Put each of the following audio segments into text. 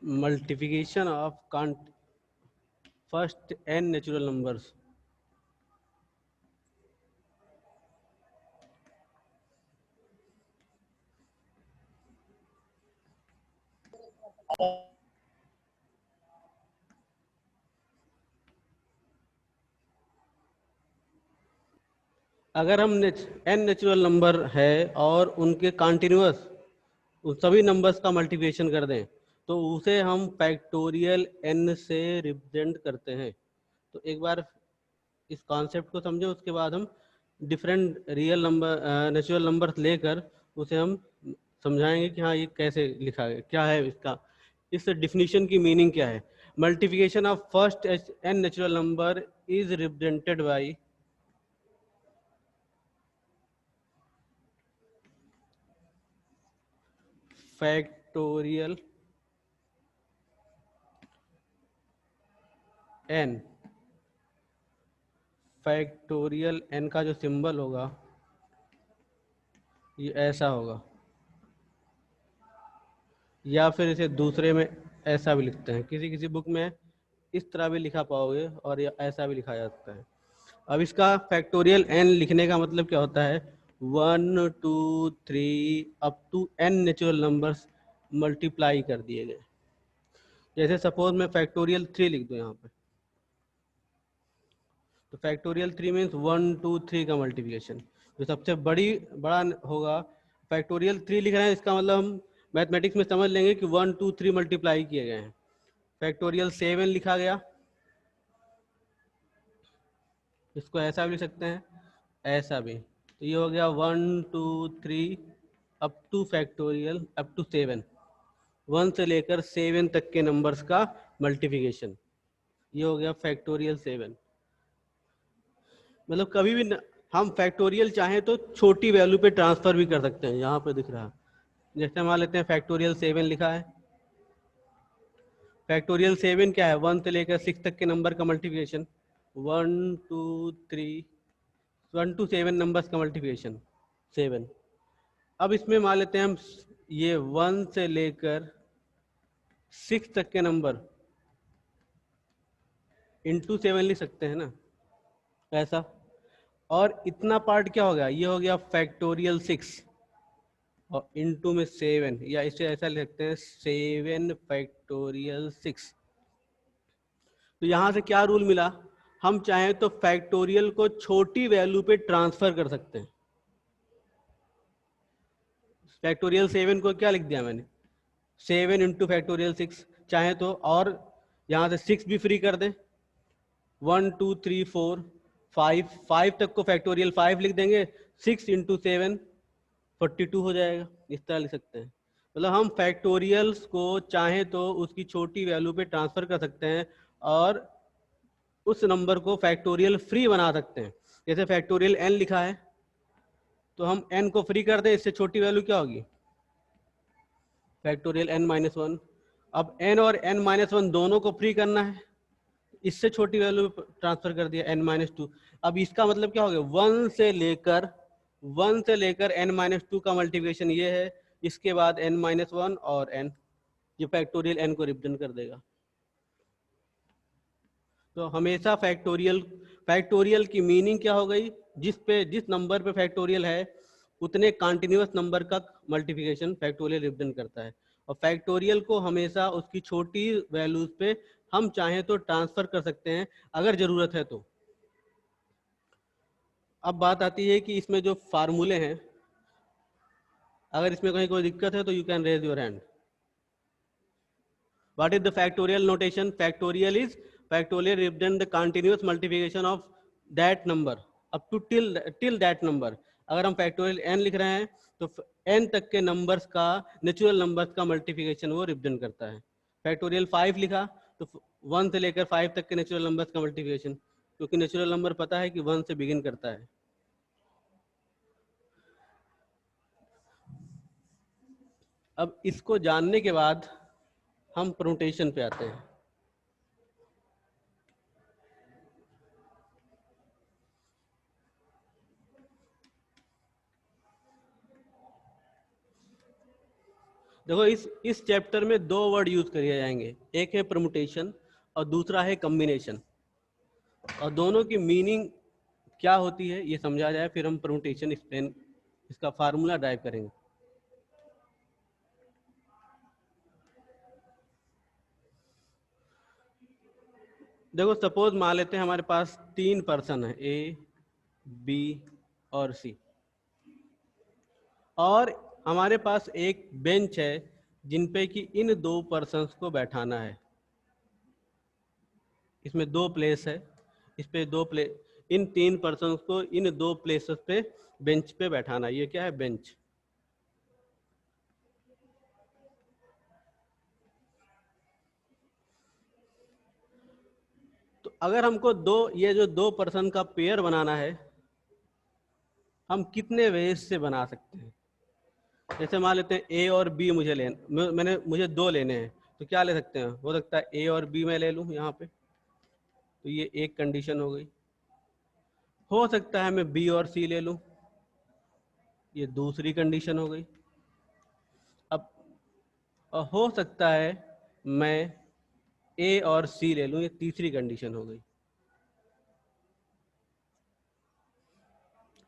multiplication of first n natural numbers. अगर हम n natural number है और उनके कंटिन्यूअस उन सभी नंबर्स का मल्टीप्लिकेशन कर दें तो उसे हम फैक्टोरियल n से रिप्रेजेंट करते हैं। तो एक बार इस कॉन्सेप्ट को समझो, उसके बाद हम different real number natural numbers लेकर उसे हम समझाएंगे कि हाँ ये कैसे लिखा है, क्या है इसका, इस डिफिनीशन की मीनिंग क्या है। Multiplication of first n natural number is represented by factorial n। Factorial n का जो सिंबल होगा ये ऐसा होगा, या फिर इसे दूसरे में ऐसा भी लिखते हैं, किसी किसी बुक में इस तरह भी लिखा पाओगे और या ऐसा भी लिखा जाता है। अब इसका फैक्टोरियल n लिखने का मतलब क्या होता है, 1 2 3 up to n natural numbers multiply कर दिए गए। जैसे सपोज मैं फैक्टोरियल 3 लिख दूं यहाँ पे, तो फैक्टोरियल 3 मीन्स 1 2 3 का मल्टीप्लिकेशन जो सबसे बड़ा होगा। फैक्टोरियल 3 लिख रहे हैं, इसका मतलब हम मैथमेटिक्स में समझ लेंगे कि 1 2 3 मल्टीप्लाई किए गए हैं। फैक्टोरियल 7 लिखा गया, इसको ऐसा भी लिख सकते हैं, ऐसा भी। तो ये हो गया 1 2 3 up to factorial up to 7, 1 से लेकर 7 तक के नंबर्स का मल्टीप्लिकेशन, ये हो गया फैक्टोरियल 7। मतलब कभी भी हम फैक्टोरियल चाहें तो छोटी वैल्यू पे ट्रांसफर भी कर सकते हैं। यहाँ पे दिख रहा है, जैसे मान लेते हैं फैक्टोरियल 7 लिखा है। फैक्टोरियल 7 क्या है, 1 से लेकर 6 तक के नंबर का मल्टीप्लिकेशन, 1 2 3 1 टू 7 नंबर्स का मल्टीप्लिकेशन 7। अब इसमें मान लेते हैं हम ये 1 से लेकर 6 तक के नंबर इंटू 7 लिख सकते हैं ना, ऐसा। और इतना पार्ट क्या हो गया, ये हो गया फैक्टोरियल 6 और इंटू में 7, या इसे ऐसा लिख सकते हैं 7 फैक्टोरियल 6। तो यहाँ से क्या रूल मिला, हम चाहें तो फैक्टोरियल को छोटी वैल्यू पे ट्रांसफर कर सकते हैं। फैक्टोरियल 7 को क्या लिख दिया मैंने, 7 इंटू फैक्टोरियल 6। चाहे तो और यहाँ से 6 भी फ्री कर दें, 1 2 3 4 5 5 तक को फैक्टोरियल 5 लिख देंगे, 6 इंटू 7 42 हो जाएगा। इस तरह लिख सकते हैं। मतलब हम फैक्टोरियल्स को चाहें तो उसकी छोटी वैल्यू पे ट्रांसफर कर सकते हैं और उस नंबर को फैक्टोरियल फ्री बना सकते हैं। जैसे फैक्टोरियल n लिखा है, तो हम n को फ्री कर दें, इससे छोटी वैल्यू क्या होगी, फैक्टोरियल n-1। अब n और n-1 दोनों को फ्री करना है, इससे छोटी वैल्यू ट्रांसफर कर दिया n-2। अब इसका मतलब क्या हो गया, 1 से लेकर n-2 का मल्टीप्लिकेशन ये है, इसके बाद n-1 और n, ये फैक्टोरियल n को रिप्रेजेंट कर देगा। तो हमेशा फैक्टोरियल की मीनिंग क्या हो गई, जिस नंबर पे फैक्टोरियल है उतने कंटिन्यूअस नंबर का मल्टीप्लिकेशन फैक्टोरियल रिप्रेजेंट करता है। और फैक्टोरियल को हमेशा उसकी छोटी वैल्यूज पे हम चाहें तो ट्रांसफर कर सकते हैं अगर जरूरत है तो। अब बात आती है कि इसमें जो फार्मूले हैं, अगर इसमें कहीं कोई दिक्कत है तो you can raise your hand. What is the factorial notation? Factorial represent the continuous multiplication of that number up to till that number. अगर हम फैक्टोरियल n लिख रहे हैं तो n तक के नंबर्स का नेचुरल नंबर्स का मल्टीप्लिकेशन वो रिप्रेजेंट करता है। फैक्टोरियल 5 लिखा तो 1 से लेकर 5 तक के नेचुरल नंबर्स का मल्टीप्लिकेशन, क्योंकि नेचुरल नंबर पता है कि 1 से बिगिन करता है। अब इसको जानने के बाद हम परमुटेशन पे आते हैं। देखो इस चैप्टर में दो वर्ड यूज किए जाएंगे, एक है परमुटेशन और दूसरा है कॉम्बिनेशन, और दोनों की मीनिंग क्या होती है ये समझा जाए, फिर हम परमुटेशन एक्सप्लेन, इसका फार्मूला ड्राइव करेंगे। देखो सपोज मान लेते हैं हमारे पास 3 पर्सन है, ए बी और सी, और हमारे पास एक बेंच है जिन पे कि इन 2 पर्सन्स को बैठाना है। इसमें 2 प्लेस है, इस पे 2 प्ले, इन 3 पर्सन्स को इन 2 प्लेसेस पे बेंच पे बैठाना है। ये क्या है? बेंच। तो अगर हमको ये जो 2 पर्सन का पेयर बनाना है, हम कितने वेज से बना सकते हैं? जैसे मान लेते हैं ए और बी मुझे 2 लेने हैं, तो क्या ले सकते हैं? हो सकता है ए और बी मैं ले लूं यहाँ पे, तो ये एक कंडीशन हो गई। हो सकता है मैं बी और सी ले लूं, ये दूसरी कंडीशन हो गई। अब हो सकता है मैं ए और सी ले लूं, ये तीसरी कंडीशन हो गई।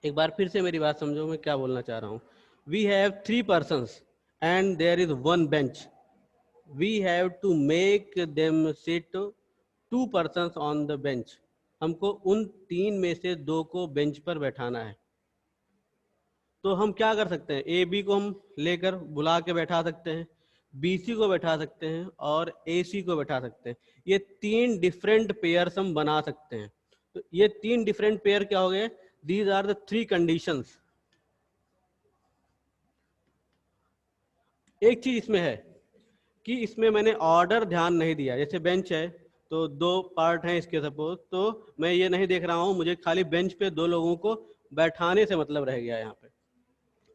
एक बार फिर से मेरी बात समझो, मैं क्या बोलना चाह रहा हूं। We have 3 persons and there is 1 bench, we have to make them sit 2 persons on the bench। हमको उन 3 में से 2 को बेंच पर बैठाना है। तो हम क्या कर सकते हैं? ए बी को हम लेकर बुला के बैठा सकते हैं, बी सी को बैठा सकते हैं और ए सी को बैठा सकते हैं। ये 3 डिफरेंट पेयर्स हम बना सकते हैं। तो ये 3 डिफरेंट पेयर क्या हो गए? These are the 3 conditions. एक चीज इसमें है कि इसमें मैंने ऑर्डर ध्यान नहीं दिया। जैसे बेंच है तो 2 पार्ट हैं इसके सपोज, तो मैं ये नहीं देख रहा हूं, मुझे खाली बेंच पे 2 लोगों को बैठाने से मतलब रह गया यहाँ पे।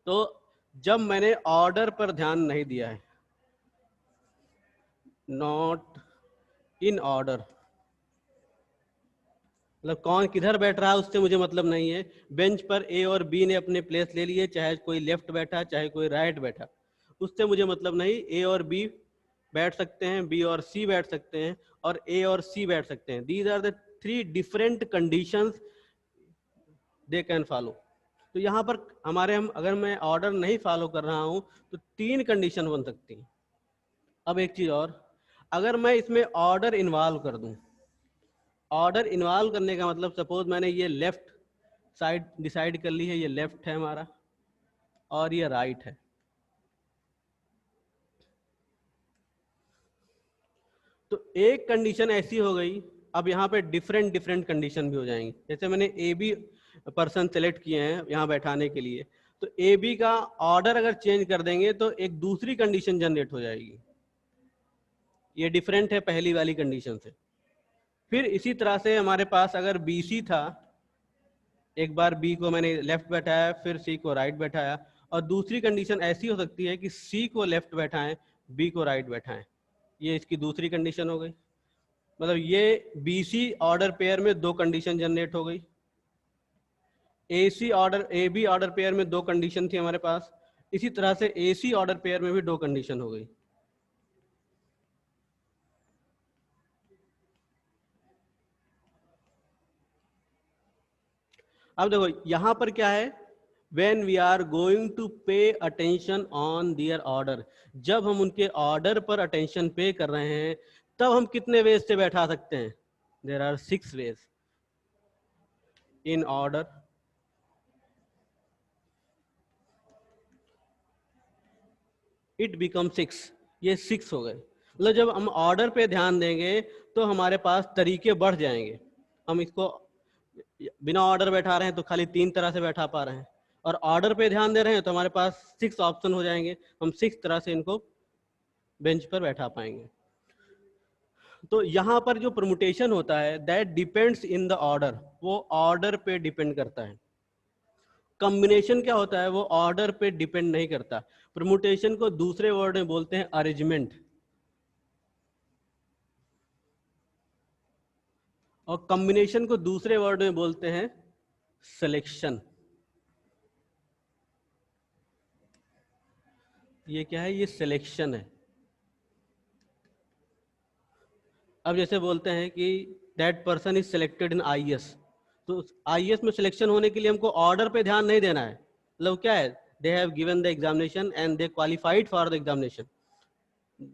तो जब मैंने ऑर्डर पर ध्यान नहीं दिया है, नॉट इन ऑर्डर, मतलब कौन किधर बैठ रहा है उससे मुझे मतलब नहीं है। बेंच पर ए और बी ने अपने प्लेस ले लिए, चाहे कोई लेफ्ट बैठा चाहे कोई राइट बैठा, उससे मुझे मतलब नहीं। ए और बी बैठ सकते हैं, बी और सी बैठ सकते हैं, और ए और सी बैठ सकते हैं। These are the 3 different conditions they can follow. तो यहाँ पर हम अगर मैं ऑर्डर नहीं फॉलो कर रहा हूँ तो 3 कंडीशन बन सकती हैं। अब एक चीज और, अगर मैं इसमें ऑर्डर इन्वॉल्व कर दूं, ऑर्डर इन्वॉल्व करने का मतलब सपोज मैंने ये लेफ्ट साइड डिसाइड कर ली है, ये लेफ्ट है हमारा और ये राइट है, तो एक कंडीशन ऐसी हो गई। अब यहाँ पे डिफरेंट डिफरेंट कंडीशन भी हो जाएंगी। जैसे मैंने ए बी पर्सन सेलेक्ट किए हैं यहाँ बैठाने के लिए, तो ए बी का ऑर्डर अगर चेंज कर देंगे तो एक दूसरी कंडीशन जनरेट हो जाएगी, ये डिफरेंट है पहली वाली कंडीशन से। फिर इसी तरह से हमारे पास अगर बी सी था, एक बार बी को मैंने लेफ्ट बैठाया, फिर सी को राइट बैठाया, और दूसरी कंडीशन ऐसी हो सकती है कि सी को लेफ्ट बैठाएं, बी को राइट बैठाएं, ये इसकी दूसरी कंडीशन हो गई। मतलब ये बी सी ऑर्डर पेयर में 2 कंडीशन जनरेट हो गई। ए बी ऑर्डर पेयर में 2 कंडीशन थी हमारे पास, इसी तरह से ए सी ऑर्डर पेयर में भी 2 कंडीशन हो गई। अब देखो यहां पर क्या है, when we are going to pay attention on their order, जब हम उनके ऑर्डर पर अटेंशन पे कर रहे हैं तब हम कितने वेज से बैठा सकते हैं? there are 6 ways in order, it becomes 6, ये 6 हो गए। मतलब जब हम ऑर्डर पे ध्यान देंगे तो हमारे पास तरीके बढ़ जाएंगे। हम इसको बिना ऑर्डर बैठा रहे हैं तो खाली 3 तरह से बैठा पा रहे हैं, और ऑर्डर पे ध्यान दे रहे हैं तो हमारे पास 6 ऑप्शन हो जाएंगे, हम 6 तरह से इनको बेंच पर बैठा पाएंगे। तो यहाँ पर जो परमुटेशन होता है that depends in the order, वो ऑर्डर पे डिपेंड करता है। कॉम्बिनेशन क्या होता है, वो ऑर्डर पे डिपेंड नहीं करता। परमुटेशन को दूसरे वर्ड में बोलते हैं अरेंजमेंट, और कॉम्बिनेशन को दूसरे वर्ड में बोलते हैं सिलेक्शन। ये क्या है, ये सिलेक्शन है। अब जैसे बोलते हैं कि that person is selected in IAS, तो आईएएस में सिलेक्शन होने के लिए हमको ऑर्डर पे ध्यान नहीं देना है। मतलब क्या है, they have given the examination and they qualified for the examination,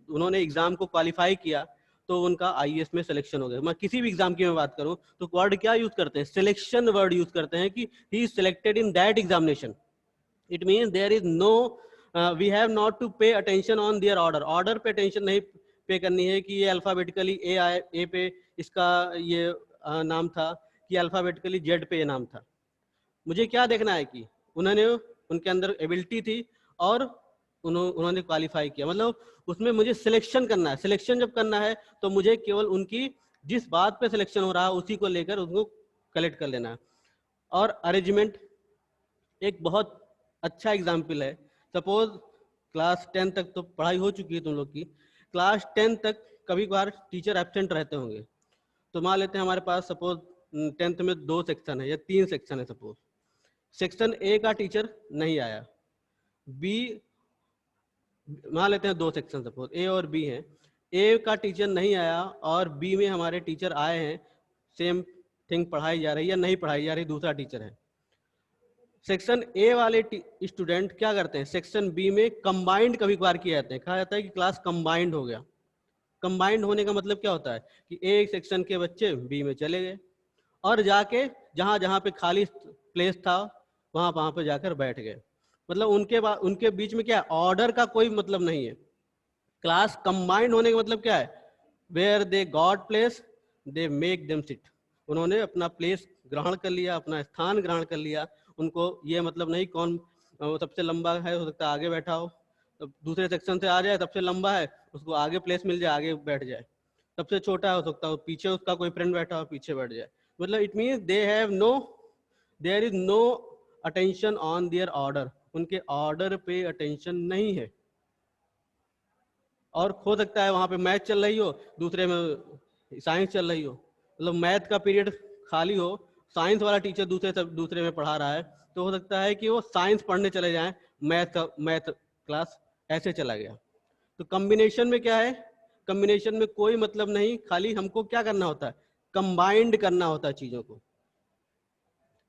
उन्होंने एग्जाम को क्वालिफाई किया तो उनका आईएएस में सिलेक्शन हो गया। मैं किसी भी एग्जाम की मैं बात करूं तो वर्ड क्या यूज करते हैं, सिलेक्शन वर्ड यूज करते हैं कि he is selected in that examination. It means there is no, we have not to pay attention on their order, order पे अटेंशन नहीं पे करनी है कि ये अल्फाबेटिकली ए आए, ए पे इसका ये नाम था, कि अल्फाबेटिकली जेड पे ये नाम था। मुझे क्या देखना है कि उन्होंने, उनके अंदर एबिलिटी थी और उन्होंने क्वालिफाई किया, मतलब उसमें मुझे सिलेक्शन करना है। सिलेक्शन जब करना है तो मुझे केवल उनकी जिस बात पे सिलेक्शन हो रहा है उसी को लेकर उसको कलेक्ट कर लेना है। और अरेंजमेंट एक बहुत अच्छा एग्जाम्पल है। सपोज क्लास 10 तक तो पढ़ाई हो चुकी है तुम लोग की, क्लास 10 तक कभी कभार टीचर एब्सेंट रहते होंगे। तो मान लेते हैं हमारे पास सपोज 10th में 2 सेक्शन है या 3 सेक्शन है। सपोज सेक्शन ए का टीचर नहीं आया, बी, मान लेते हैं 2 सेक्शन सपोज ए और बी हैं, ए का टीचर नहीं आया और बी में हमारे टीचर आए हैं, सेम थिंग पढ़ाई जा रही है या नहीं पढ़ाई जा रही, दूसरा टीचर है। सेक्शन ए वाले स्टूडेंट क्या करते हैं, सेक्शन बी में कंबाइंड कभी कभार किए जाते हैं, कहा जाता है कि क्लास कंबाइंड हो गया। कंबाइंड होने का मतलब क्या होता है कि एक सेक्शन के बच्चे बी में चले गए और जाके जहां जहां पे खाली प्लेस था वहां वहां पे जाकर बैठ गए। मतलब उनके बीच में क्या है, ऑर्डर का कोई मतलब नहीं है। क्लास कंबाइंड होने का मतलब क्या है, where they got place they make them sit, उन्होंने अपना प्लेस ग्रहण कर लिया, अपना स्थान ग्रहण कर लिया। उनको ये मतलब नहीं कौन सबसे लंबा है, हो सकता है आगे बैठा हो, तो दूसरे सेक्शन से आ जाए, सबसे लंबा है उसको आगे प्लेस मिल जाए, आगे बैठ जाए। सबसे छोटा हो सकता है पीछे उसका कोई फ्रेंड बैठा हो, पीछे बैठ जाए। मतलब it means they have no, there is no attention on their order, उनके ऑर्डर पे अटेंशन नहीं है। और हो सकता है वहां पे मैथ चल रही हो, दूसरे में साइंस चल रही हो, मतलब मैथ का पीरियड खाली हो, साइंस वाला टीचर दूसरे में पढ़ा रहा है, तो हो सकता है कि वो साइंस पढ़ने चले जाएं, मैथ क्लास ऐसे चला गया। तो कॉम्बिनेशन में क्या है, कॉम्बिनेशन में कोई मतलब नहीं, खाली हमको क्या करना होता है, कंबाइंड करना होता है चीजों को।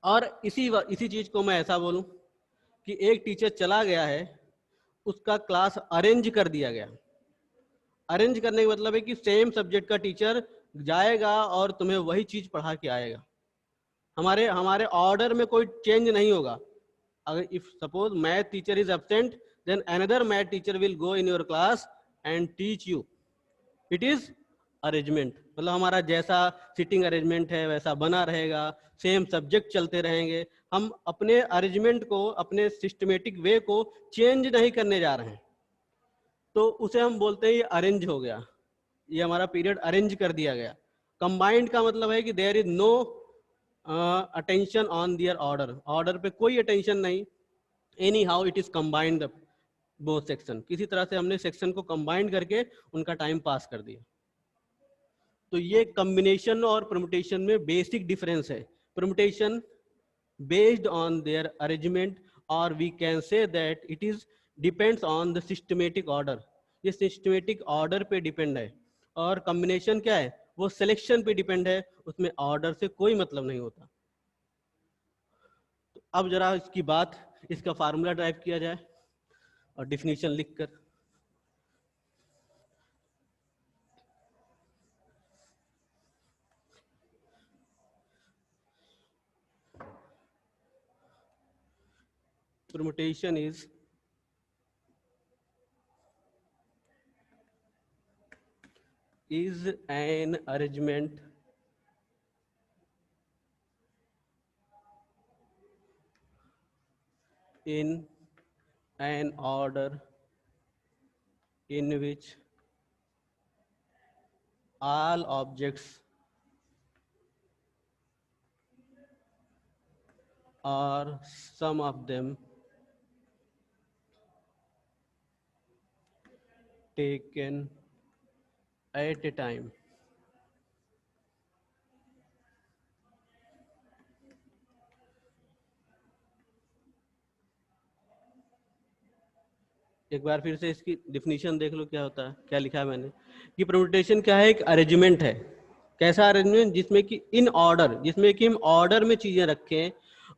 और इसी चीज को मैं ऐसा बोलूं कि एक टीचर चला गया है, उसका क्लास अरेंज कर दिया गया। अरेंज करने का मतलब है कि सेम सब्जेक्ट का टीचर जाएगा और तुम्हें वही चीज पढ़ा के आएगा, हमारे हमारे ऑर्डर में कोई चेंज नहीं होगा। अगर if suppose math teacher is absent, then another math teacher will go in your class and teach you. It is arrangement, मतलब हमारा जैसा सिटिंग अरेंजमेंट है वैसा बना रहेगा, सेम सब्जेक्ट चलते रहेंगे, हम अपने अरेंजमेंट को, अपने सिस्टमेटिक वे को चेंज नहीं करने जा रहे हैं। तो उसे हम बोलते हैं ये अरेंज हो गया, ये हमारा पीरियड अरेंज कर दिया गया। कंबाइंड का मतलब है कि there is no attention on their order, order पे कोई अटेंशन नहीं, anyhow it is combined both section, किसी तरह से हमने सेक्शन को कंबाइंड करके उनका टाइम पास कर दिया। तो ये कॉम्बिनेशन और परमुटेशन में बेसिक डिफरेंस है। Permutation based on their arrangement, or we can say that it is depends on the systematic order, ये systematic order पे डिपेंड है। और कॉम्बिनेशन क्या है, वो सिलेक्शन पे डिपेंड है, उसमें ऑर्डर से कोई मतलब नहीं होता। तो अब जरा इसकी बात, इसका फार्मूला ड्राइव किया जाए और डिफिनीशन लिखकर। permutation is an arrangement in an order in which all objects or some of them taken at a time एक बार फिर से इसकी डिफिनीशन देख लो क्या होता है, क्या लिखा है मैंने कि परम्यूटेशन क्या है, एक अरेंजमेंट है। कैसा अरेंजमेंट? जिसमें कि इन ऑर्डर, जिसमें कि हम ऑर्डर में चीजें रखें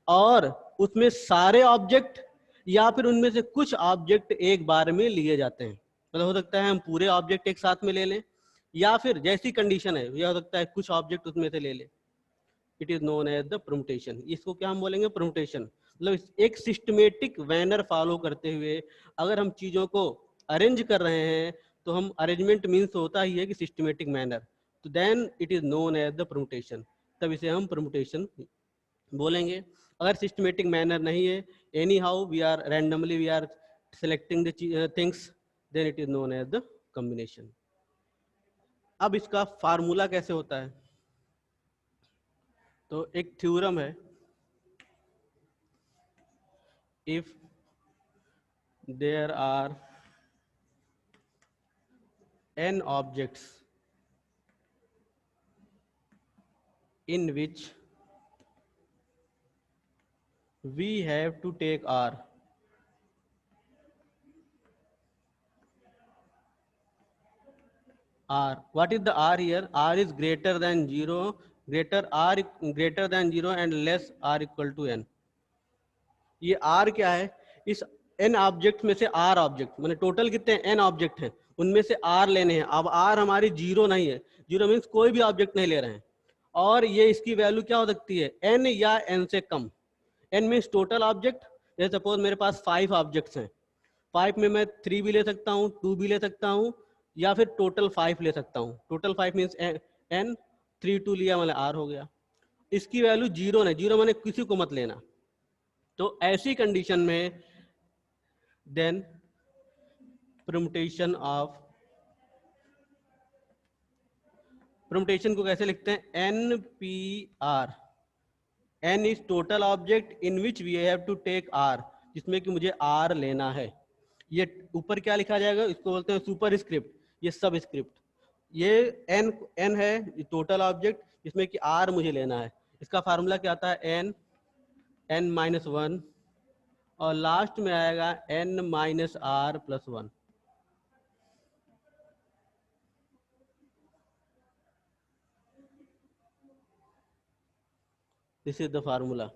और उसमें सारे ऑब्जेक्ट या फिर उनमें से कुछ ऑब्जेक्ट एक बार में लिए जाते हैं। मतलब हो सकता है हम पूरे ऑब्जेक्ट एक साथ में ले लें, या फिर जैसी कंडीशन है यह हो सकता है कुछ ऑब्जेक्ट उसमें से ले लें। It is known as the permutation. इसको क्या हम बोलेंगे? परम्यूटेशन। मतलब एक सिस्टमेटिक वैनर फॉलो करते हुए अगर हम चीजों को अरेंज कर रहे हैं तो हम अरेंजमेंट मीन्स होता ही है कि सिस्टमेटिक मैनर, तो then it is known as the permutation, तब इसे हम परम्यूटेशन बोलेंगे। अगर सिस्टमेटिक मैनर नहीं है, anyhow we are randomly we are selecting the things, then it is known as the combination. अब इसका फार्मूला कैसे होता है? तो एक थ्योरम है, if there are n objects in which we have to take r, what is the r here? R is greater than 0, greater than 0 and less r equal to n। ये r क्या है? इस n object में से r object, मैंने total कितने n object हैं, उनमें से r लेने हैं। अब r हमारी 0 नहीं है, 0 मीन्स कोई भी ऑब्जेक्ट नहीं ले रहे हैं, और ये इसकी वैल्यू क्या हो सकती है? n या n से कम। n means total object. जैसे सपोज मेरे पास 5 ऑब्जेक्ट्स हैं, 5 में मैं 3 भी ले सकता हूँ, 2 भी ले सकता हूँ, या फिर टोटल 5 ले सकता हूँ। टोटल 5 मीन्स n, 3 2 लिया मतलब r हो गया। इसकी वैल्यू 0 नहीं, 0 मैंने किसी को मत लेना। तो ऐसी कंडीशन में देन परम्यूटेशन को कैसे लिखते हैं? N P R. N is total object in which we have to take R, जिसमें कि मुझे आर लेना है। ये ऊपर क्या लिखा जाएगा? इसको बोलते हैं सुपर स्क्रिप्ट, ये सब स्क्रिप्ट। ये एन है टोटल ऑब्जेक्ट जिसमें कि आर मुझे लेना है। इसका फार्मूला क्या आता है? एन माइनस 1 और लास्ट में आएगा n minus R plus 1। This is the formula.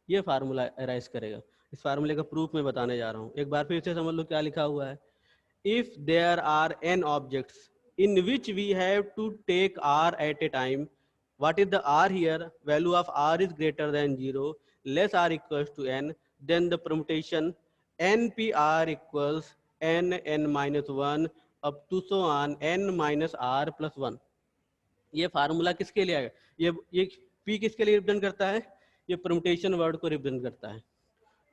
ये फार्मूला अराइज करेगा। इस फार्मूले का प्रूफ मैं बताने जा रहा हूँ। एक बार फिर से समझ लो क्या लिखा हुआ है। If there are n objects in which we have to take r at a time, what is the r here? Value of r is greater than 0, less r equals to n, then the permutation npr equals n minus 1 up to so on n minus r plus 1। ये formula किसके लिए आएगा? ये p किसके लिए represent करता है? ये परम्यूटेशन वर्ड को रिप्रेजेंट करता है।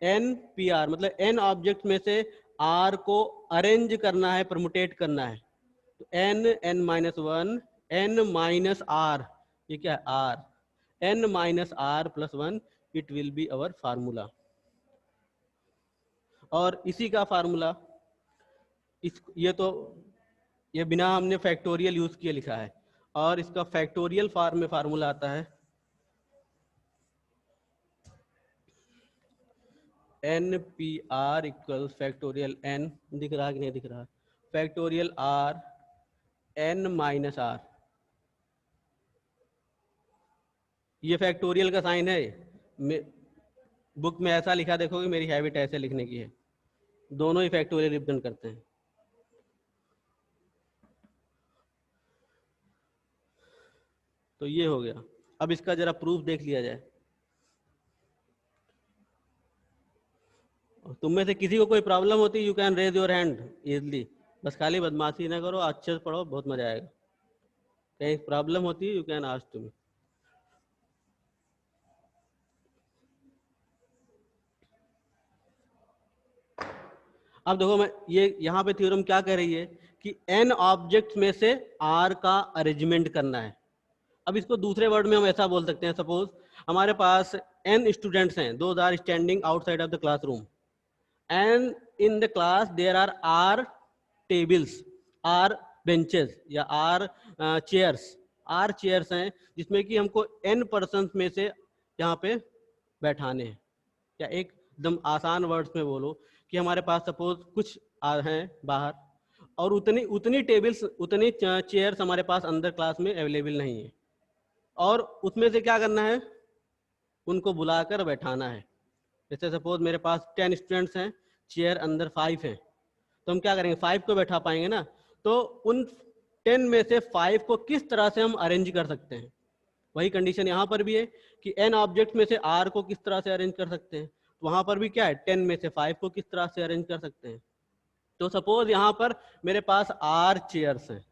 एन पी आर मतलब n ऑब्जेक्ट में से r को अरेंज करना है, परमुटेट करना है। तो n minus 1 n minus R, ये क्या है? r, n minus R plus 1, it will be our formula. और इसी का फार्मूला ये बिना हमने फैक्टोरियल यूज किए लिखा है, और इसका फैक्टोरियल फॉर्म में फार्मूला आता है N P R equal factorial n, दिख रहा है कि नहीं दिख रहा? Factorial r n minus R. ये फैक्टोरियल का साइन है। बुक में ऐसा लिखा, देखोगे मेरी हैबिट ऐसे लिखने की है। दोनों ही फैक्टोरियल रिप्रेजेंट करते हैं। तो ये हो गया। अब इसका जरा प्रूफ देख लिया जाए। तुम में से किसी को कोई प्रॉब्लम होती है, you can raise your hand easily. बस खाली बदमाशी ना करो, अच्छे से पढ़ो, बहुत मजा आएगा। कहीं प्रॉब्लम होती है, you can ask to me. अब देखो, मैं ये यहाँ पे थ्योरम क्या कह रही है कि n ऑब्जेक्ट में से r का अरेंजमेंट करना है। अब इसको दूसरे वर्ड में हम ऐसा बोल सकते हैं, सपोज हमारे पास n स्टूडेंट्स हैं, those are standing outside of the classroom, and in the class there are r tables, r benches या r चेयर्स हैं, जिसमें कि हमको n पर्सन में से यहाँ पे बैठाने हैं। या एकदम आसान वर्ड्स में बोलो कि हमारे पास सपोज कुछ हैं बाहर, और उतनी उतनी टेबल्स उतनी चेयर्स हमारे पास अंदर क्लास में अवेलेबल नहीं है, और उसमें से क्या करना है, उनको बुलाकर बैठाना है। जैसे सपोज मेरे पास 10 स्टूडेंट्स हैं, चेयर अंदर 5 हैं, तो हम क्या करेंगे, 5 को बैठा पाएंगे ना, तो उन 10 में से 5 को किस तरह से हम अरेंज कर सकते हैं। वही कंडीशन यहाँ पर भी है कि n ऑब्जेक्ट में से r को किस तरह से अरेंज कर सकते हैं, तो वहाँ पर भी क्या है, 10 में से 5 को किस तरह से अरेंज कर सकते हैं। तो सपोज यहाँ पर मेरे पास r चेयर्स हैं,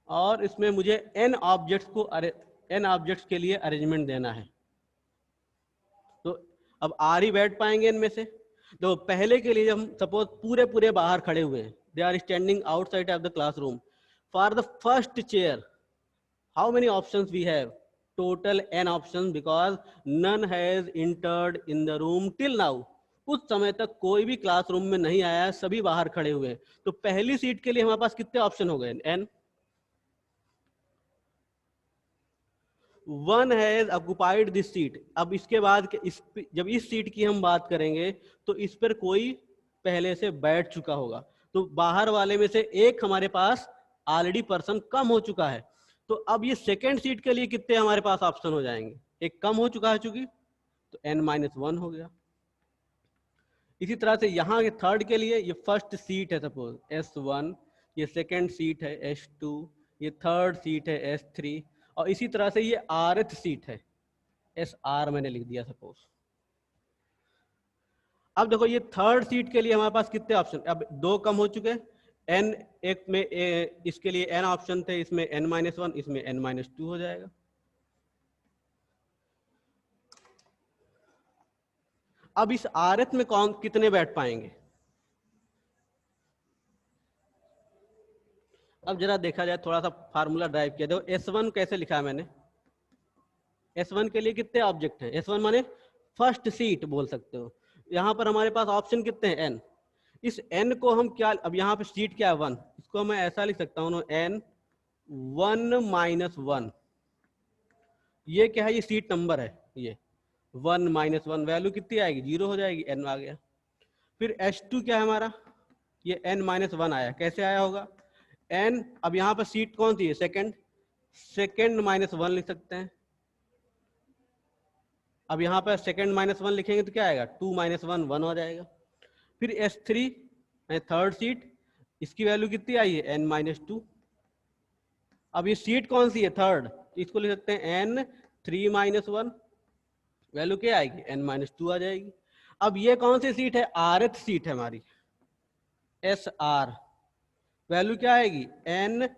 और इसमें मुझे n ऑब्जेक्ट्स के लिए अरेंजमेंट देना है, तो अब r ही बैठ पाएंगे इनमें से। तो पहले के लिए हम सपोज पूरे पूरे बाहर खड़े हुए हैं, they are standing outside of the classroom, for the first chair how many options we have, total n options, because none has entered in the room till now. उस समय तक कोई भी क्लासरूम में नहीं आया, सभी बाहर खड़े हुए हैं, तो पहली सीट के लिए हमारे पास कितने ऑप्शन हो गए, n। One has occupied this seat. अब इसके बाद जब इस सीट की हम बात करेंगे तो इस पर कोई पहले से बैठ चुका होगा, तो बाहर वाले में से एक हमारे पास ऑलरेडी पर्सन कम हो चुका है। तो अब ये सेकेंड सीट के लिए कितने हमारे पास ऑप्शन हो जाएंगे, एक कम हो चुका है चूंकि, तो n-1 हो गया। इसी तरह से यहाँ के थर्ड के लिए ये फर्स्ट सीट है सपोज S1, ये सेकेंड सीट है S2, ये थर्ड सीट है S3, और इसी तरह से ये rth सीट है SR मैंने लिख दिया सपोज। अब देखो ये थर्ड सीट के लिए हमारे पास कितने ऑप्शन, अब 2 कम हो चुके हैं, n एक में इसके लिए n ऑप्शन थे, इसमें n-1, इसमें n-2 हो जाएगा। अब इस rth में कौन कितने बैठ पाएंगे, अब जरा देखा जाए, थोड़ा सा फार्मूला ड्राइव किया। देखो S1 कैसे लिखा है मैंने, S1 के लिए कितने ऑब्जेक्ट हैं, S1 माने फर्स्ट सीट बोल सकते हो। यहाँ पर हमारे पास ऑप्शन कितने हैं, n। इस n को हम क्या, अब यहाँ पे सीट क्या है 1, इसको मैं ऐसा लिख सकता हूँ n-1, ये क्या है, ये सीट नंबर है, ये 1-1 वैल्यू कितनी आएगी, 0 हो जाएगी, n आ गया। फिर S2 क्या है हमारा, ये n-1 आया, कैसे आया होगा, n, अब यहाँ पर सीट कौन सी है, सेकेंड-1 लिख सकते हैं। अब यहाँ पर सेकेंड-1 लिखेंगे तो क्या आएगा, 2-1 1 हो जाएगा। फिर S3 थर्ड सीट, इसकी वैल्यू कितनी आई है, n-2। अब ये सीट कौन सी है, थर्ड, इसको लिख सकते हैं n-3-1, वैल्यू क्या आएगी, n-2 आ जाएगी। अब ये कौन सी सीट है, rth सीट है हमारी SR, वैल्यू क्या आएगी, n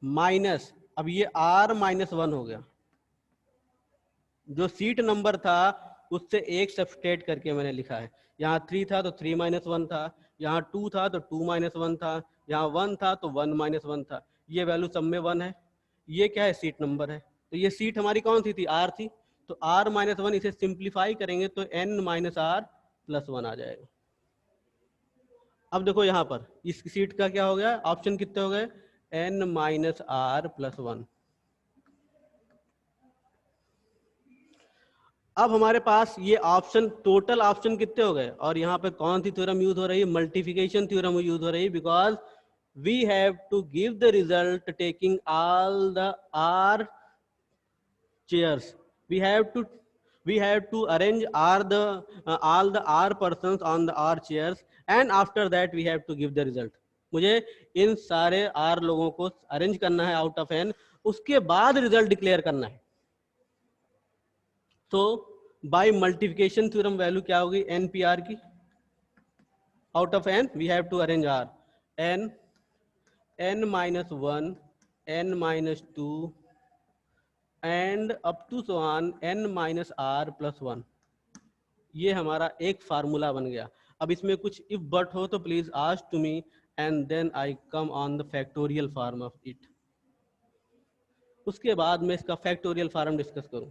माइनस, अब ये r-1 हो गया, जो सीट नंबर था उससे एक सब्सट्रैक्ट करके मैंने लिखा है। यहाँ 3 था तो 3-1 था, यहाँ 2 था तो 2-1 था, यहाँ 1 था तो 1-1 था, ये वैल्यू सब में 1 है, ये क्या है, सीट नंबर है। तो ये सीट हमारी कौन सी थी, r थी, तो r-1 इसे सिंप्लीफाई करेंगे तो n-r+1 आ जाएगा। अब देखो यहाँ पर इस सीट का क्या हो गया, ऑप्शन कितने हो गए, n-r+1। अब हमारे पास ये ऑप्शन, टोटल ऑप्शन कितने हो गए, और यहाँ पे कौन सी थ्योरम यूज हो रही है, मल्टीप्लिकेशन थ्योरम यूज हो रही है, because we have to give the result taking all the r chairs, we have to arrange all the r persons on the r chairs, and after that we have to give the result। मुझे इन सारे r लोगों को arrange करना है out of n, उसके बाद result declare करना है। तो बाय मल्टीप्लिकेशन थ्योरम वैल्यू क्या होगी, npr की, out of n we have to arrange r, n-1, n-2 and up to so on n-r+1। ये हमारा एक फार्मूला बन गया। अब इसमें कुछ इफ बट हो तो please ask to me, and then I come on the factorial form of it. उसके बाद मैं इसका फैक्टोरियल फॉर्म डिस्कस करूं।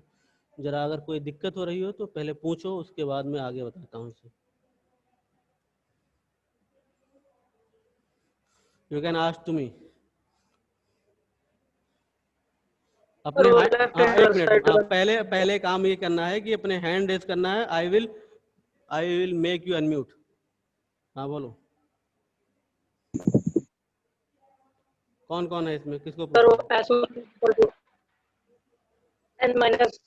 जरा अगर कोई दिक्कत हो रही हो तो पहले पूछो, उसके बाद मैं आगे बताता हूँ इसे। You can ask to me. अपने एक मिनट, पहले काम ये करना है कि अपने हैंड रेज करना है। I will I will make you unmute. हाँ बोलो, कौन कौन है इसमें, किसको सर वो पूछना है? S1 n माइनस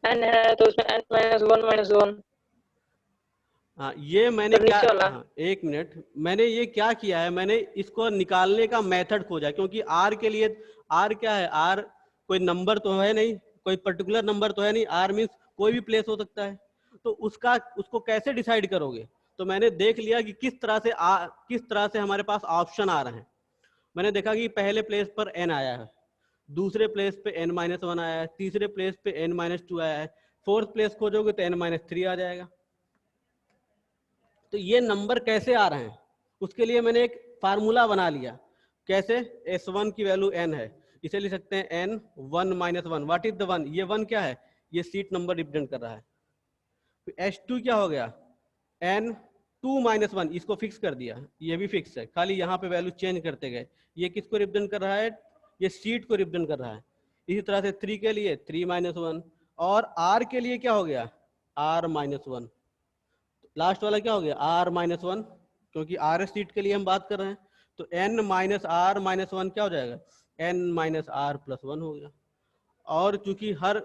n है तो उसमें n-1 हाँ ये मैंने सर क्या, नीचे वाला। हाँ एक मिनट, मैंने ये क्या किया है, मैंने इसको निकालने का मेथड खोजा, क्योंकि आर के लिए, आर क्या है, आर कोई नंबर तो है नहीं, कोई पर्टिकुलर नंबर तो है नहीं, आर मीन्स कोई भी प्लेस हो सकता है, तो उसको कैसे डिसाइड करोगे? तो मैंने देख लिया कि किस तरह से हमारे पास ऑप्शन आ रहे हैं। मैंने देखा कि पहले प्लेस पर एन आया है, दूसरे प्लेस पे n-1 आया है, तीसरे प्लेस पे n-2 आया है, फोर्थ प्लेस खोजोगे तो n-3 आ जाएगा। तो ये नंबर कैसे आ रहे हैं, उसके लिए मैंने एक फार्मूला बना लिया। कैसे? S1 की वैल्यू n है, इसे लिख सकते हैं n1-1। What is the 1? ये 1 क्या है? ये सीट नंबर रिप्रेजेंट कर रहा है। S2 क्या हो गया? n2-1, इसको फिक्स कर दिया, ये भी फिक्स है, खाली यहाँ पे वैल्यू चेंज करते गए। ये किसको रिप्रेजेंट कर रहा है? ये सीट को रिप्रेजेंट कर रहा है। इसी तरह से 3 के लिए 3-1, और r के लिए क्या हो गया? r-1। लास्ट वाला क्या हो गया? r-1, क्योंकि r सीट के लिए हम बात कर रहे हैं, तो n-r-1 क्या हो जाएगा? n-r+1 हो गया। और चूंकि हर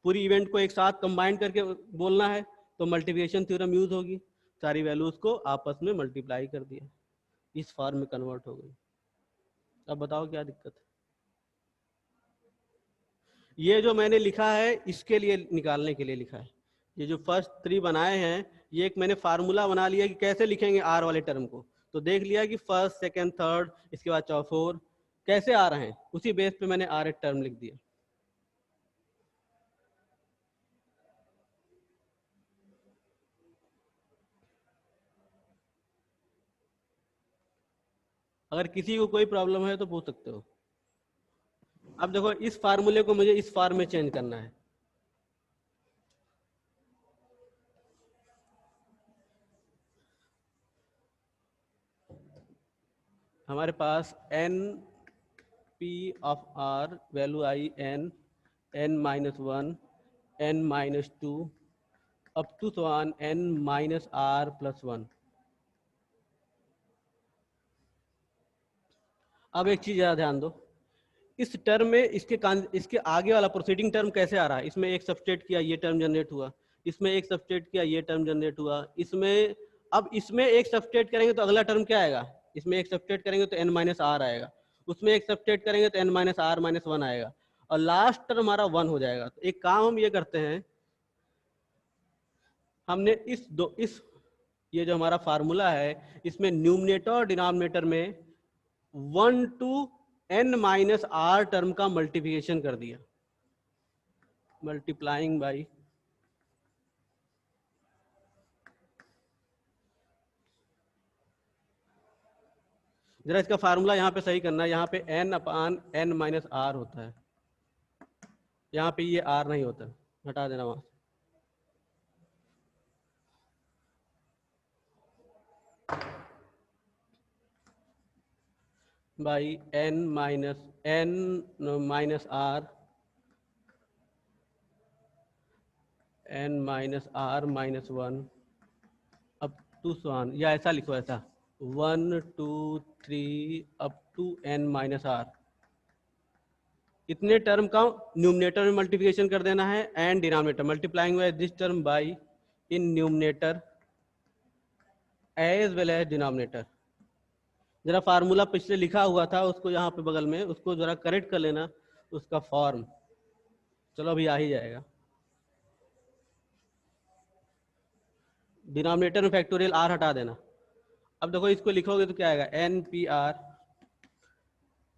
पूरी इवेंट को एक साथ कंबाइन करके बोलना है, तो मल्टीप्लिकेशन थ्योरम यूज होगी, सारी वैल्यूज को आपस में मल्टीप्लाई कर दिया, इस फॉर्म में कन्वर्ट हो गई। अब बताओ क्या दिक्कत है? ये जो मैंने लिखा है इसके लिए, निकालने के लिए लिखा है। ये जो फर्स्ट 3 बनाए हैं, ये एक मैंने फार्मूला बना लिया कि कैसे लिखेंगे आर वाले टर्म को। तो देख लिया कि फर्स्ट, सेकंड, थर्ड, इसके बाद 4 कैसे आ रहे हैं, उसी बेस पे मैंने आर एक टर्म लिख दिया। अगर किसी को कोई प्रॉब्लम है तो पूछ सकते हो। अब देखो, इस फार्मूले को मुझे इस फॉर्म में चेंज करना है। हमारे पास n p of r value i n-1, n-2 up to n-r+1। अब एक चीज ज़्यादा ध्यान दो, इस टर्म में इसके आगे वाला प्रोसीडिंग टर्म कैसे आ रहा है? इसमें एक सबस्टेट किया, ये टर्म जनरेट हुआ, इसमें एक सबस्टेट किया, ये टर्म जनरेट हुआ, इसमें, अब इसमें एक सबस्टेट करेंगे तो अगला टर्म क्या आएगा? इसमें एक सबस्टेट करेंगे तो n-r आएगा, उसमें एक सबस्टेट करेंगे तो n-r-1 आएगा, और लास्ट टर्म हमारा 1 हो जाएगा। तो एक काम हम ये करते हैं, हमने इस ये जो हमारा फार्मूला है, इसमें न्यूमरेटर और डिनोमिनेटर में 1 to n-r टर्म का मल्टीप्लिकेशन कर दिया, मल्टीप्लाइंग बाई जरा इसका फार्मूला यहाँ पे सही करना है, यहाँ पे n/n-r होता है, यहाँ पे ये r नहीं होता, हटा देना वहां से। By n-r n-r-1 up to स्वान, या ऐसा लिखो, ऐसा 1 2 3 अप टू n-r। इतने टर्म का न्यूमरेटर में मल्टीप्लिकेशन कर देना है, and denominator multiplying by this term by in numerator as well as denominator. जरा फार्मूला पिछले लिखा हुआ था उसको यहाँ पे बगल में, उसको जरा करेक्ट कर लेना, उसका फॉर्म। चलो अभी आ ही जाएगा। डिनोमिनेटर में फैक्टोरियल आर हटा देना। अब देखो इसको लिखोगे तो क्या आएगा? NPR।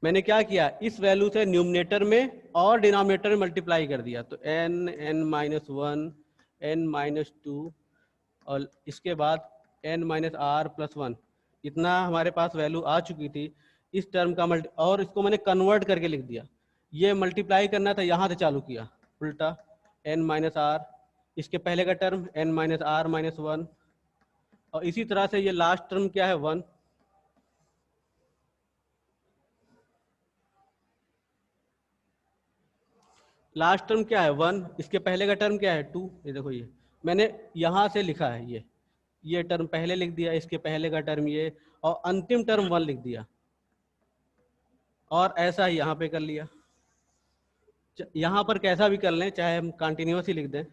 मैंने क्या किया, इस वैल्यू से न्यूमरेटर में और डिनोमिनेटर में मल्टीप्लाई कर दिया, तो n-1 n-2 और इसके बाद n-r+1, इतना हमारे पास वैल्यू आ चुकी थी इस टर्म का और इसको मैंने कन्वर्ट करके लिख दिया। ये मल्टीप्लाई करना था, यहाँ से चालू किया उल्टा, n-r, इसके पहले का टर्म n-r-1, और इसी तरह से ये लास्ट टर्म क्या है? 1। लास्ट टर्म क्या है? 1, इसके पहले का टर्म क्या है? 2। ये देखो, ये मैंने यहाँ से लिखा है ये टर्म पहले लिख दिया, इसके पहले का टर्म ये, और अंतिम टर्म 1 लिख दिया, और ऐसा ही यहाँ पे कर लिया। यहाँ पर कैसा भी कर लें, चाहे हम कंटिन्यूअस ही लिख दें।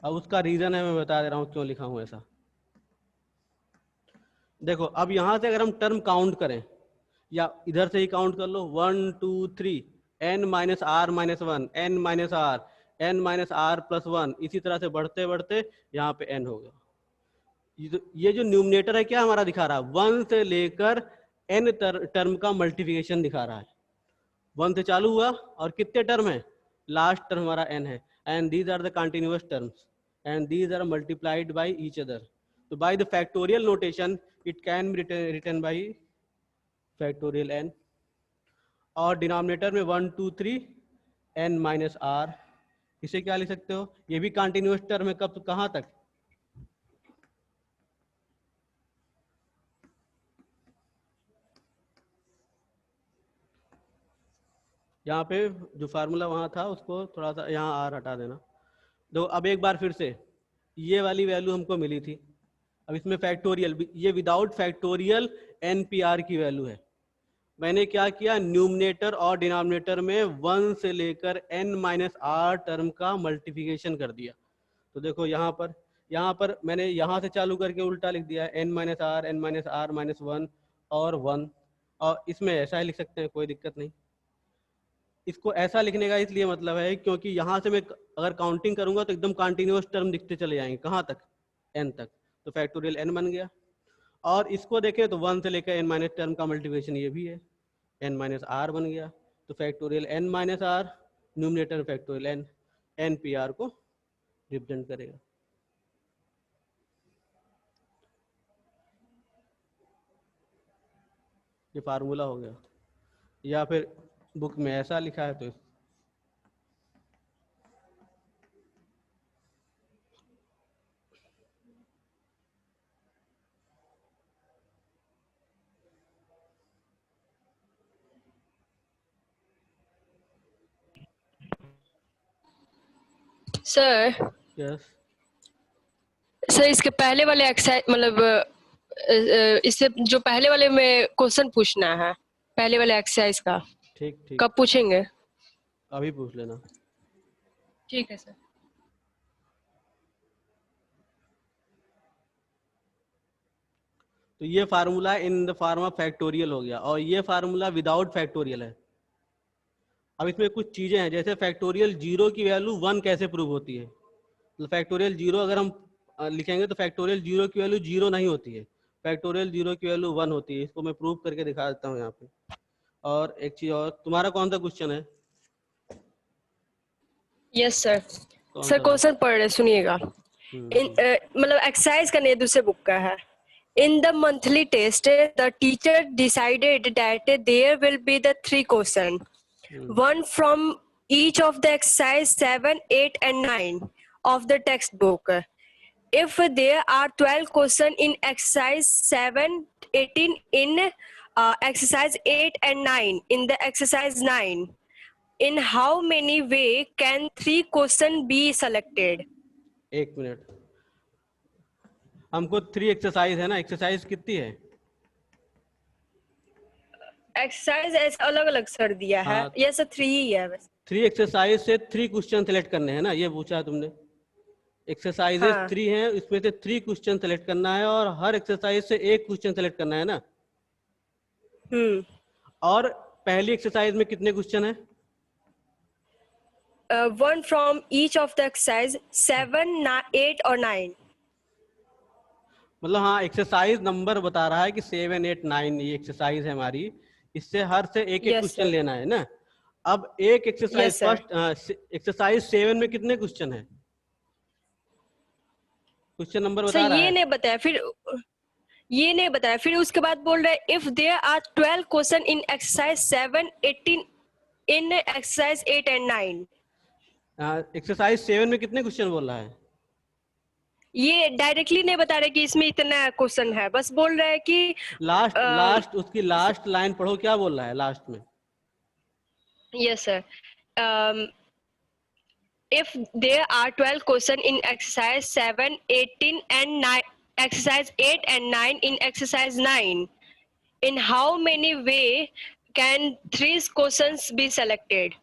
अब उसका रीजन है, मैं बता दे रहा हूँ क्यों लिखा हूँ ऐसा। देखो अब यहाँ से अगर हम टर्म काउंट करें, या इधर से ही काउंट कर लो, 1 2 3 n minus R minus one, n minus R, n minus R plus one, इसी तरह से बढ़ते बढ़ते यहाँ पे n हो गया। ये जो न्यूमरेटर है क्या हमारा दिखा रहा है, 1 से लेकर n टर्म का मल्टीप्लिकेशन दिखा रहा है। 1 से चालू हुआ और कितने टर्म है, लास्ट टर्म हमारा n है, and these are the continuous terms and these are multiplied by each other. तो by the factorial notation it can be written by factorial n, और डिनोमिनेटर में 1 2 3 n माइनस आर, इसे क्या लिख सकते हो, ये भी कंटिन्यूअस टर्म है, कब कहाँ तक, यहाँ पे जो फार्मूला वहाँ था उसको थोड़ा सा यहाँ आर हटा देना। तो अब एक बार फिर से ये वाली वैल्यू हमको मिली थी, अब इसमें फैक्टोरियल, ये विदाउट फैक्टोरियल NPR की वैल्यू है। मैंने क्या किया, न्यूमरेटर और डिनोमिनेटर में 1 से लेकर n माइनस आर टर्म का मल्टीप्लिकेशन कर दिया। तो देखो यहाँ पर मैंने यहाँ से चालू करके उल्टा लिख दिया, n minus R minus one और 1, और इसमें ऐसा ही लिख सकते हैं, कोई दिक्कत नहीं। इसको ऐसा लिखने का इसलिए मतलब है क्योंकि यहाँ से मैं अगर काउंटिंग करूंगा तो एकदम कंटिन्यूअस टर्म दिखते चले जाएंगे, कहाँ तक, n तक, तो फैक्टोरियल n बन गया। और इसको देखें तो 1 से लेकर n माइनस टर्म का मल्टीप्लिकेशन ये भी है, n माइनस आर बन गया, तो factorial n minus R, numerator factorial n, NPR को रिप्रेजेंट करेगा। ये फार्मूला हो गया, या फिर बुक में ऐसा लिखा है तो सर यस। सर इसके पहले वाले एक्सरसाइज मतलब इससे जो पहले वाले में क्वेश्चन पूछना है, पहले वाले एक्सरसाइज का, ठीक ठीक, कब पूछेंगे? अभी पूछ लेना। ठीक है सर। तो ये formula in the form of factorial हो गया, और ये फार्मूला विदाउट फैक्टोरियल है। अब इसमें कुछ चीजें हैं, जैसे फैक्टोरियल 0 की वैल्यू 1 कैसे प्रूव होती है। तो फैक्टोरियल 0 अगर हम लिखेंगे तो फैक्टोरियल 0 की वैल्यू 0 नहीं होती है, फैक्टोरियल 0 की वैल्यू 1 होती है। इसको मैं प्रूव करके दिखा देता हूँ यहाँ पे। और एक चीज और, तुम्हारा कौन सा क्वेश्चन है? Yes sir. कौन सर सा? क्वेश्चन पढ़ रहे, सुनिएगा। मतलब एक्सरसाइज का नहीं, दूसरे बुक का है। In the monthly test, the teacher decided that there will be the 3 questions, one from each of the exercise 7, 8 and 9 of the textbook. If there are 12 questions in exercise 7, 18 in exercise 8 and 9 in the exercise 9, in how many way can 3 questions be selected? एक minute, हमको 3 exercise है ना, exercise कितनी है? Exercise ऐसे अलग अलग sir दिया है। हाँ, ये सब 3 ही है बस। 3 एक्सरसाइज से 3 क्वेश्चन सेलेक्ट करने हैं ना, ये पूछा है तुमने। एक्सरसाइजेस हाँ। 3 हैं, इसमें से 3 क्वेश्चन सेलेक्ट करना है, और हर एक्सरसाइज से 1 क्वेश्चन सेलेक्ट करना है ना। और पहली एक्सरसाइज में कितने क्वेश्चन है? One from each of the exercise 7, 8 और 9। मतलब हाँ, एक्सरसाइज नंबर बता रहा है कि 7, 8, 9 ये एक्सरसाइज है हमारी, इससे हर से एक एक क्वेश्चन लेना है ना। अब एक एक्सरसाइज फर्स्ट एक्सरसाइज 7 में कितने क्वेश्चन है? क्वेश्चन नंबर बता रहा है। ये नहीं बताया, फिर ये नहीं बताया, फिर उसके बाद बोल रहा है if there are 12 question in exercise 7, 18 इन एक्सरसाइज 8 एंड 9। एक्सरसाइज 7 में कितने क्वेश्चन बोल रहा है? ये डायरेक्टली नहीं बता रहे कि इसमें इतना क्वेश्चन है, बस बोल रहा है कि लास्ट उसकी लास्ट लाइन पढ़ो, क्या बोल रहा है लास्ट में? Yes sir. if there are 12 questions in exercise 7, 18 and 9, exercise 8 and 9 in exercise 9, in how many way can 3 questions be selected?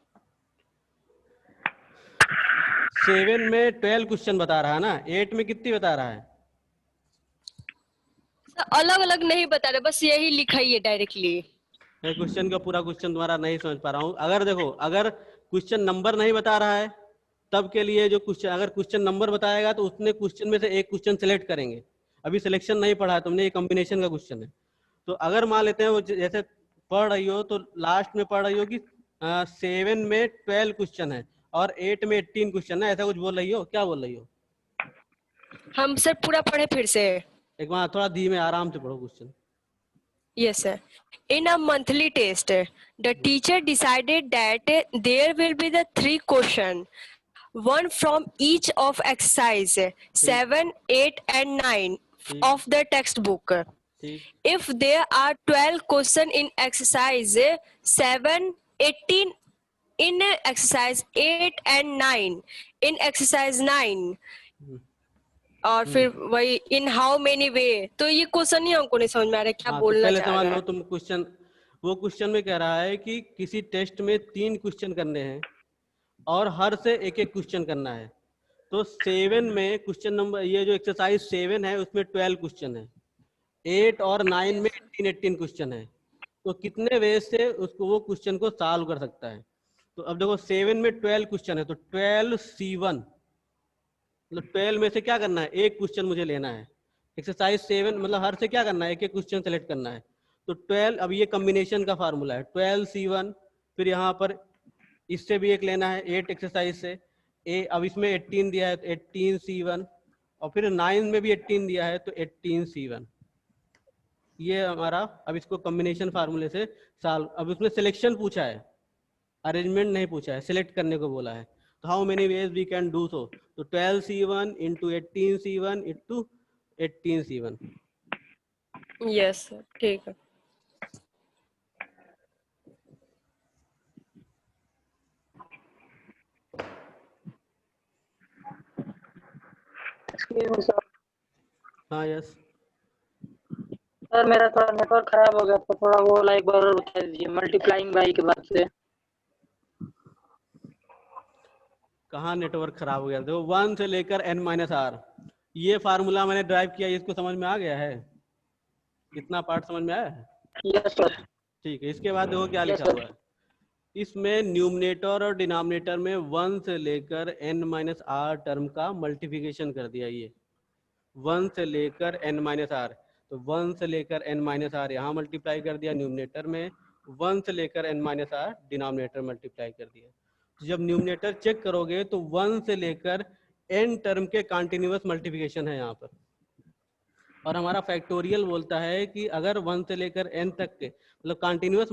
7 में 12 क्वेश्चन बता रहा है ना, 8 में कितनी बता रहा है? अलग अलग नहीं बता रहे, बस यही लिखा ही है डायरेक्टली। मैं क्वेश्चन का पूरा क्वेश्चन तुम्हारा नहीं समझ पा रहा हूँ। अगर देखो, अगर क्वेश्चन नंबर नहीं बता रहा है तब के लिए जो क्वेश्चन, अगर क्वेश्चन नंबर बताएगा तो उसने क्वेश्चन में से एक क्वेश्चन सेलेक्ट करेंगे। अभी सिलेक्शन नहीं पढ़ा है तुमने, ये कॉम्बिनेशन का क्वेश्चन है। तो अगर मान लेते हैं वो जैसे पढ़ रही हो तो लास्ट में पढ़ रही हो कि 7 में 12 क्वेश्चन है और 8 में 18 क्वेश्चन है, ऐसा कुछ बोल रही हो? क्या बोल रही हो? हम सर पूरा पढ़े फिर से। एक बार थोड़ा धीमे आराम से पढ़ो question. Yes, sir. In a monthly test, the teacher decided that there will be the 3 questions, one from each of exercise 7, 8 and 9 of the textbook. ठीक, If there are 12 questions in exercise 7, 18 in exercise 8 and 9 in exercise 9, और फिर वही in how many वे, तो ये question ही हमको नहीं समझ में आ रहा है क्या हाँ, बोलना तो पहले चाह समझ रहा लो है। तुम क्वेश्चन। वो क्वेश्चन में कह रहा है कि किसी टेस्ट में 3 क्वेश्चन करने हैं और हर से एक एक क्वेश्चन करना है। तो 7 में क्वेश्चन नंबर, ये जो एक्सरसाइज 7 है उसमें 12 क्वेश्चन है, 8 और 9 में 18 क्वेश्चन है। तो कितने वे से उसको वो क्वेश्चन को सॉल्व कर सकता है? तो अब देखो 7 में 12 क्वेश्चन है तो 12C1, मतलब 12 में से क्या करना है, एक क्वेश्चन मुझे लेना है। एक्सरसाइज 7 मतलब हर से क्या करना है, एक एक क्वेश्चन सेलेक्ट करना है। तो 12, अब ये कॉम्बिनेशन का फार्मूला है 12C1, फिर यहाँ पर इससे भी एक लेना है 8 एक्सरसाइज से अब इसमें 18 दिया है तो 18C1, और फिर 9 में भी 18 दिया है तो 18C1। ये हमारा, अब इसको कॉम्बिनेशन फार्मूले से सॉल्व। अब उसमें सिलेक्शन पूछा है, अरेंजमेंट नहीं पूछा है, सिलेक्ट करने को बोला है। तो how many ways we can do so? तो 12C1 into 18C1 into 18C1। Yes ठीक है। हाँ यस। सर मेरा थोड़ा नेटवर्क खराब हो गया तो थोड़ा वो एक बार और बता दीजिए, मल्टीप्लाइंग बाई के बाद से। कहाँ नेटवर्क खराब हो गया? देखो 1 से लेकर n-r, ये फार्मूला मैंने ड्राइव किया, इसको समझ में आ गया है? इतना पार्ट समझ में आया है? Yes sir. ठीक है, इसके बाद देखो क्या लिखा हुआ है इसमें। न्यूमरेटर और डिनोमिनेटर में 1 से लेकर n-r टर्म का मल्टीप्लिकेशन कर दिया। ये 1 से लेकर n-r, तो 1 से लेकर n-r यहाँ मल्टीप्लाई कर दिया न्यूमरेटर में, 1 से लेकर n-r डिनोमिनेटर मल्टीप्लाई कर दिया। तो जब न्यूमरेटर चेक करोगे तो 1 से लेकर n टर्म के कॉन्टिन्यूअस मल्टीप्लिकेशन है यहाँ पर। और हमारा फैक्टोरियल बोलता है कि अगर 1 से लेकर n तक के मतलब कॉन्टिन्यूअस